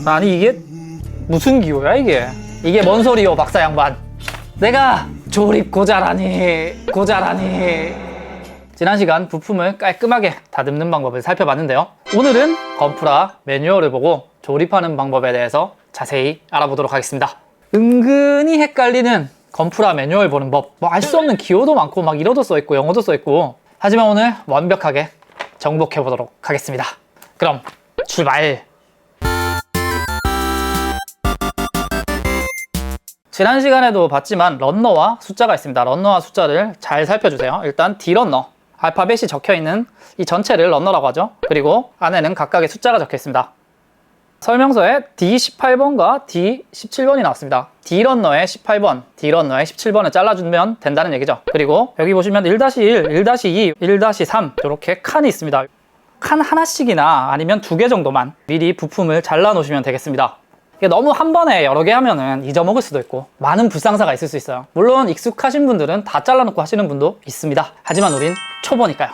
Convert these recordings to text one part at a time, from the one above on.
아니 이게 무슨 기호야 이게? 이게 뭔 소리요 박사 양반? 내가 조립 고자라니. 지난 시간 부품을 깔끔하게 다듬는 방법을 살펴봤는데요. 오늘은 건프라 매뉴얼을 보고 조립하는 방법에 대해서 자세히 알아보도록 하겠습니다. 은근히 헷갈리는 건프라 매뉴얼 보는 법. 뭐 알 수 없는 기호도 많고 막 일어도 써있고 영어도 써있고. 하지만 오늘 완벽하게 정복해 보도록 하겠습니다. 그럼 출발! 지난 시간에도 봤지만 런너와 숫자가 있습니다. 런너와 숫자를 잘 살펴주세요. 일단 D런너, 알파벳이 적혀있는 이 전체를 런너라고 하죠. 그리고 안에는 각각의 숫자가 적혀 있습니다. 설명서에 D18번과 D17번이 나왔습니다. D런너의 18번, D런너의 17번을 잘라주면 된다는 얘기죠. 그리고 여기 보시면 1-1, 1-2, 1-3 이렇게 칸이 있습니다. 칸 하나씩이나 아니면 2개 정도만 미리 부품을 잘라 놓으시면 되겠습니다. 이게 너무 한 번에 여러 개 하면은 잊어먹을 수도 있고 많은 불상사가 있을 수 있어요. 물론 익숙하신 분들은 다 잘라놓고 하시는 분도 있습니다. 하지만 우린 초보니까요.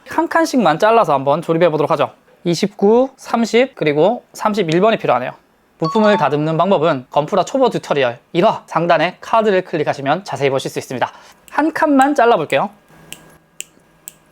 한 칸씩만 잘라서 한번 조립해 보도록 하죠. 29, 30, 그리고 31번이 필요하네요. 부품을 다듬는 방법은 건프라 초보 튜토리얼 1화 상단에 카드를 클릭하시면 자세히 보실 수 있습니다. 한 칸만 잘라볼게요.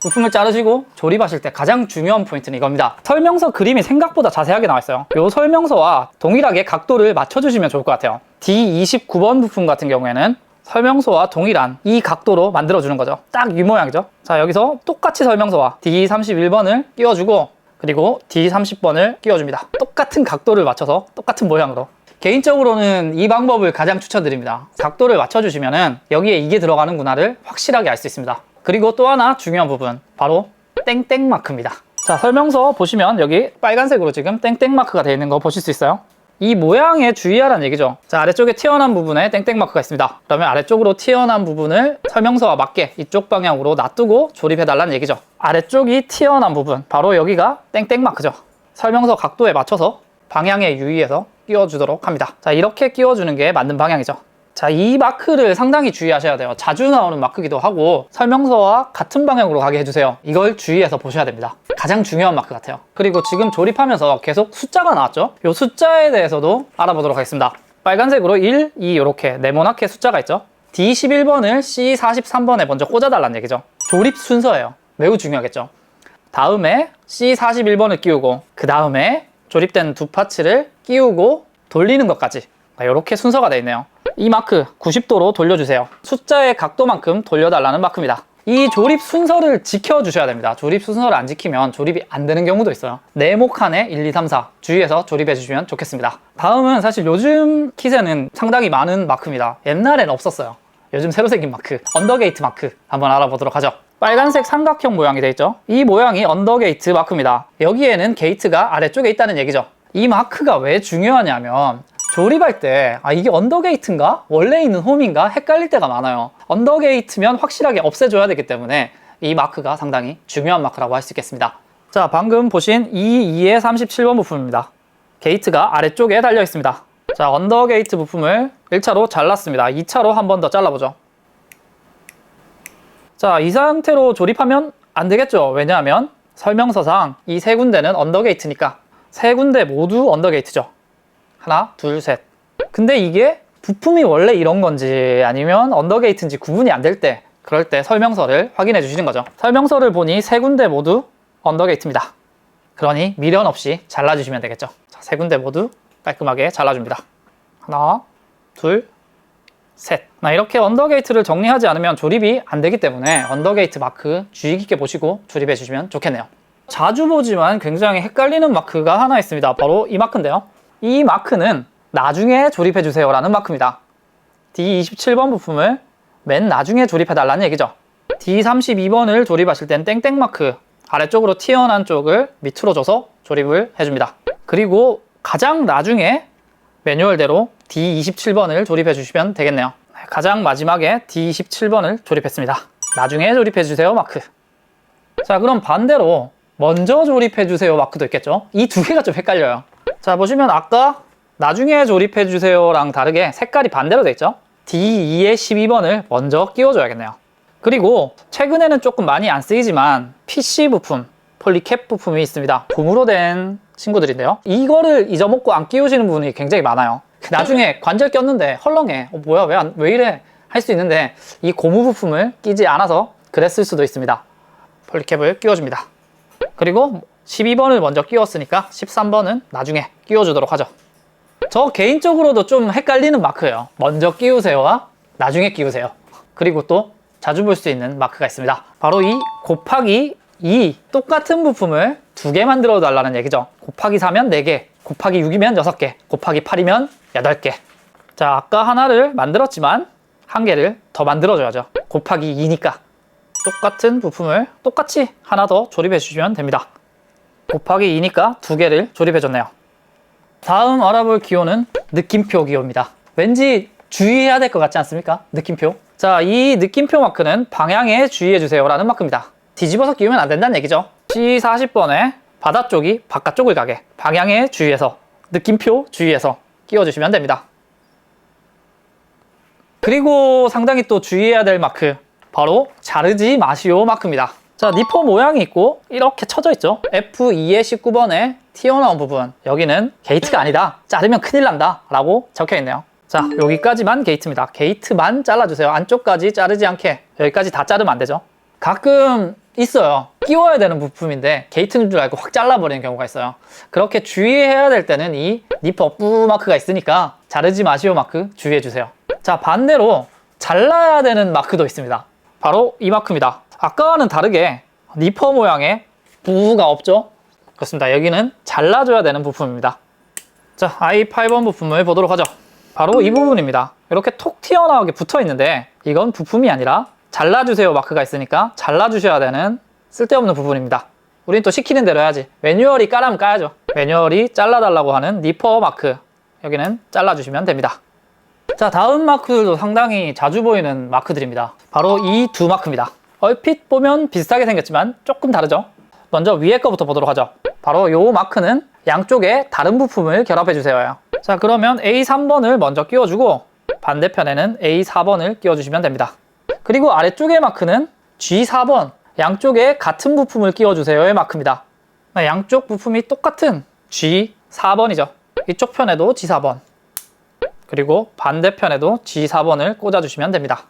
부품을 자르시고 조립하실 때 가장 중요한 포인트는 이겁니다. 설명서 그림이 생각보다 자세하게 나와 있어요. 이 설명서와 동일하게 각도를 맞춰주시면 좋을 것 같아요. D29번 부품 같은 경우에는 설명서와 동일한 이 각도로 만들어주는 거죠. 딱 이 모양이죠. 자, 여기서 똑같이 설명서와 D31번을 끼워주고 그리고 D30번을 끼워줍니다. 똑같은 각도를 맞춰서 똑같은 모양으로. 개인적으로는 이 방법을 가장 추천드립니다. 각도를 맞춰주시면 여기에 이게 들어가는구나를 확실하게 알 수 있습니다. 그리고 또 하나 중요한 부분, 바로 땡땡 마크입니다. 자, 설명서 보시면 여기 빨간색으로 지금 땡땡 마크가 되어 있는 거 보실 수 있어요. 이 모양에 주의하라는 얘기죠. 자, 아래쪽에 튀어나온 부분에 땡땡 마크가 있습니다. 그러면 아래쪽으로 튀어나온 부분을 설명서와 맞게 이쪽 방향으로 놔두고 조립해 달라는 얘기죠. 아래쪽이 튀어나온 부분, 바로 여기가 땡땡 마크죠. 설명서 각도에 맞춰서 방향에 유의해서 끼워주도록 합니다. 자, 이렇게 끼워주는 게 맞는 방향이죠. 자, 이 마크를 상당히 주의하셔야 돼요. 자주 나오는 마크기도 하고 설명서와 같은 방향으로 가게 해주세요. 이걸 주의해서 보셔야 됩니다. 가장 중요한 마크 같아요. 그리고 지금 조립하면서 계속 숫자가 나왔죠? 이 숫자에 대해서도 알아보도록 하겠습니다. 빨간색으로 1, 2 이렇게 네모나게 숫자가 있죠? D11번을 C43번에 먼저 꽂아달라는 얘기죠. 조립 순서예요. 매우 중요하겠죠? 다음에 C41번을 끼우고 그 다음에 조립된 두 파츠를 끼우고 돌리는 것까지 이렇게 순서가 되어 있네요. 이 마크 90도로 돌려주세요. 숫자의 각도만큼 돌려달라는 마크입니다. 이 조립 순서를 지켜주셔야 됩니다. 조립 순서를 안 지키면 조립이 안 되는 경우도 있어요. 네모칸에 1, 2, 3, 4 주의해서 조립해 주시면 좋겠습니다. 다음은 사실 요즘 킷에는 상당히 많은 마크입니다. 옛날엔 없었어요. 요즘 새로 생긴 마크, 언더게이트 마크 한번 알아보도록 하죠. 빨간색 삼각형 모양이 되어 있죠. 이 모양이 언더게이트 마크입니다. 여기에는 게이트가 아래쪽에 있다는 얘기죠. 이 마크가 왜 중요하냐면 조립할 때 이게 언더게이트인가? 원래 있는 홈인가? 헷갈릴 때가 많아요. 언더게이트면 확실하게 없애줘야 되기 때문에 이 마크가 상당히 중요한 마크라고 할 수 있겠습니다. 자, 방금 보신 2의 37번 부품입니다. 게이트가 아래쪽에 달려 있습니다. 자, 언더게이트 부품을 1차로 잘랐습니다. 2차로 한 번 더 잘라보죠. 자, 이 상태로 조립하면 안 되겠죠? 왜냐하면 설명서상 이 세 군데는 언더게이트니까 세 군데 모두 언더게이트죠. 하나, 둘, 셋. 근데 이게 부품이 원래 이런 건지 아니면 언더게이트인지 구분이 안 될 때, 그럴 때 설명서를 확인해 주시는 거죠. 설명서를 보니 세 군데 모두 언더게이트입니다. 그러니 미련 없이 잘라주시면 되겠죠. 자, 세 군데 모두 깔끔하게 잘라줍니다. 하나, 둘, 셋. 이렇게 언더게이트를 정리하지 않으면 조립이 안 되기 때문에 언더게이트 마크 주의 깊게 보시고 조립해 주시면 좋겠네요. 자주 보지만 굉장히 헷갈리는 마크가 하나 있습니다. 바로 이 마크인데요. 이 마크는 나중에 조립해 주세요 라는 마크입니다. D27번 부품을 맨 나중에 조립해 달라는 얘기죠. D32번을 조립하실 땐 땡땡 마크 아래쪽으로 튀어나온 쪽을 밑으로 줘서 조립을 해줍니다. 그리고 가장 나중에 매뉴얼대로 D27번을 조립해 주시면 되겠네요. 가장 마지막에 D27번을 조립했습니다. 나중에 조립해 주세요 마크. 자, 그럼 반대로 먼저 조립해 주세요 마크도 있겠죠. 이 두 개가 좀 헷갈려요. 자, 보시면 아까 나중에 조립해 주세요랑 다르게 색깔이 반대로 돼 있죠. D2의 12번을 먼저 끼워줘야겠네요. 그리고 최근에는 조금 많이 안 쓰이지만 PC 부품, 폴리캡 부품이 있습니다. 고무로 된 친구들인데요. 이거를 잊어먹고 안 끼우시는 분이 굉장히 많아요. 나중에 관절 꼈는데 헐렁해. 뭐야, 왜 이래? 할 수 있는데 이 고무 부품을 끼지 않아서 그랬을 수도 있습니다. 폴리캡을 끼워줍니다. 그리고 12번을 먼저 끼웠으니까 13번은 나중에 끼워주도록 하죠. 저 개인적으로도 좀 헷갈리는 마크예요. 먼저 끼우세요와 나중에 끼우세요. 그리고 또 자주 볼 수 있는 마크가 있습니다. 바로 이 곱하기 2, 똑같은 부품을 2개 만들어 달라는 얘기죠. 곱하기 4면 4개, 곱하기 6이면 6개, 곱하기 8이면 8개. 자, 아까 하나를 만들었지만 한 개를 더 만들어줘야죠. 곱하기 2니까 똑같은 부품을 똑같이 하나 더 조립해 주시면 됩니다. 곱하기 2니까 2개를 조립해 줬네요. 다음 알아볼 기호는 느낌표 기호입니다. 왠지 주의해야 될 것 같지 않습니까? 느낌표. 자, 이 느낌표 마크는 방향에 주의해 주세요 라는 마크입니다. 뒤집어서 끼우면 안 된다는 얘기죠. C40번에 바다 쪽이 바깥쪽을 가게 방향에 주의해서, 느낌표 주의해서 끼워주시면 됩니다. 그리고 상당히 또 주의해야 될 마크, 바로 자르지 마시오 마크입니다. 자, 니퍼 모양이 있고 이렇게 쳐져 있죠. F2의 19번에 튀어나온 부분, 여기는 게이트가 아니다, 자르면 큰일 난다 라고 적혀 있네요. 자, 여기까지만 게이트입니다. 게이트만 잘라주세요. 안쪽까지 자르지 않게. 여기까지 다 자르면 안 되죠. 가끔 있어요. 끼워야 되는 부품인데 게이트인 줄 알고 확 잘라버리는 경우가 있어요. 그렇게 주의해야 될 때는 이 니퍼 뿌 마크가 있으니까 자르지 마시오 마크 주의해주세요. 자, 반대로 잘라야 되는 마크도 있습니다. 바로 이 마크입니다. 아까와는 다르게 니퍼 모양의 뿌가 없죠? 그렇습니다. 여기는 잘라줘야 되는 부품입니다. 자, I8번 부품을 보도록 하죠. 바로 이 부분입니다. 이렇게 톡 튀어나오게 붙어 있는데 이건 부품이 아니라 잘라주세요 마크가 있으니까 잘라주셔야 되는 쓸데없는 부분입니다. 우린 또 시키는 대로 해야지. 매뉴얼이 까라면 까야죠. 매뉴얼이 잘라달라고 하는 니퍼 마크, 여기는 잘라주시면 됩니다. 자, 다음 마크들도 상당히 자주 보이는 마크들입니다. 바로 이 두 마크입니다. 얼핏 보면 비슷하게 생겼지만 조금 다르죠. 먼저 위에 거부터 보도록 하죠. 바로 이 마크는 양쪽에 다른 부품을 결합해 주세요. 자, 그러면 A3번을 먼저 끼워주고 반대편에는 A4번을 끼워주시면 됩니다. 그리고 아래쪽의 마크는 G4번, 양쪽에 같은 부품을 끼워주세요의 마크입니다. 양쪽 부품이 똑같은 G4번이죠. 이쪽 편에도 G4번, 그리고 반대편에도 G4번을 꽂아주시면 됩니다.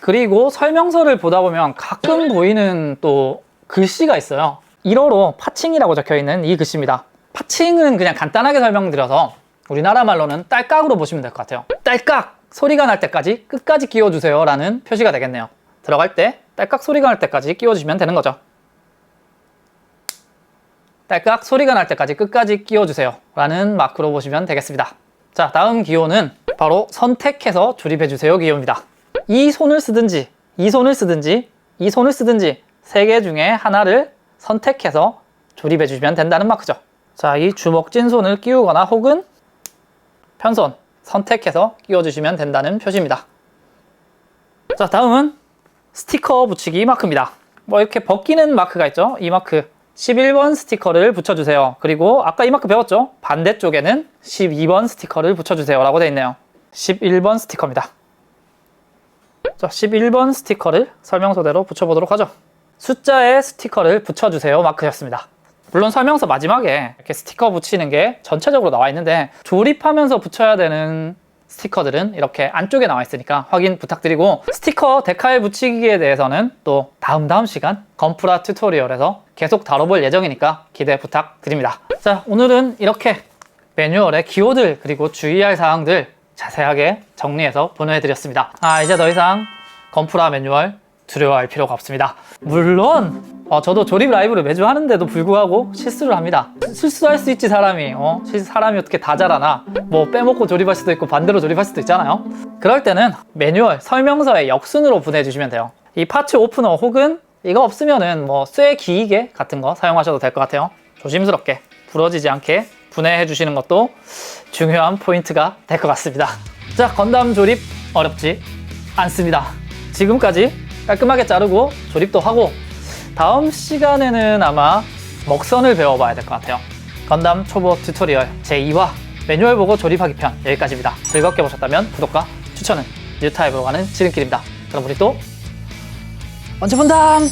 그리고 설명서를 보다 보면 가끔 보이는 또 글씨가 있어요. 1호로 파칭이라고 적혀있는 이 글씨입니다. 파칭은 그냥 간단하게 설명드려서 우리나라 말로는 딸깍으로 보시면 될 것 같아요. 딸깍! 소리가 날 때까지 끝까지 끼워주세요 라는 표시가 되겠네요. 들어갈 때 딸깍 소리가 날 때까지 끼워주시면 되는 거죠. 딸깍 소리가 날 때까지 끝까지 끼워주세요 라는 마크로 보시면 되겠습니다. 자, 다음 기호는 바로 선택해서 조립해주세요 기호입니다. 이 손을 쓰든지, 이 손을 쓰든지, 이 손을 쓰든지 세 개 중에 하나를 선택해서 조립해주시면 된다는 마크죠. 자, 이 주먹진 손을 끼우거나 혹은 편손 선택해서 끼워주시면 된다는 표시입니다. 자, 다음은 스티커 붙이기 마크입니다. 뭐 이렇게 벗기는 마크가 있죠. 이 마크 11번 스티커를 붙여주세요. 그리고 아까 이 마크 배웠죠? 반대쪽에는 12번 스티커를 붙여주세요 라고 되어 있네요. 11번 스티커입니다. 자, 11번 스티커를 설명서대로 붙여보도록 하죠. 숫자에 스티커를 붙여주세요 마크였습니다. 물론 설명서 마지막에 이렇게 스티커 붙이는 게 전체적으로 나와 있는데 조립하면서 붙여야 되는 스티커들은 이렇게 안쪽에 나와 있으니까 확인 부탁드리고, 스티커 데칼 붙이기에 대해서는 또 다음 시간 건프라 튜토리얼에서 계속 다뤄볼 예정이니까 기대 부탁드립니다. 자, 오늘은 이렇게 매뉴얼의 기호들 그리고 주의할 사항들 자세하게 정리해서 보내드렸습니다. 이제 더 이상 건프라 매뉴얼 두려워할 필요가 없습니다. 물론 저도 조립 라이브를 매주 하는데도 불구하고 실수를 합니다. 실수할 수 있지 사람이. 사람이 어떻게 다 잘하나. 뭐 빼먹고 조립할 수도 있고 반대로 조립할 수도 있잖아요. 그럴 때는 매뉴얼 설명서에 역순으로 보내주시면 돼요. 이 파츠 오프너 혹은 이거 없으면은 뭐 쇠 기이개 같은 거 사용하셔도 될 것 같아요. 조심스럽게 부러지지 않게 분해해 주시는 것도 중요한 포인트가 될 것 같습니다. 자, 건담 조립 어렵지 않습니다. 지금까지 깔끔하게 자르고 조립도 하고, 다음 시간에는 아마 먹선을 배워봐야 될 것 같아요. 건담 초보 튜토리얼 제2화 매뉴얼 보고 조립하기 편 여기까지입니다. 즐겁게 보셨다면 구독과 추천은 뉴타입으로 가는 지름길입니다. 그럼 우리 또 언제 본담!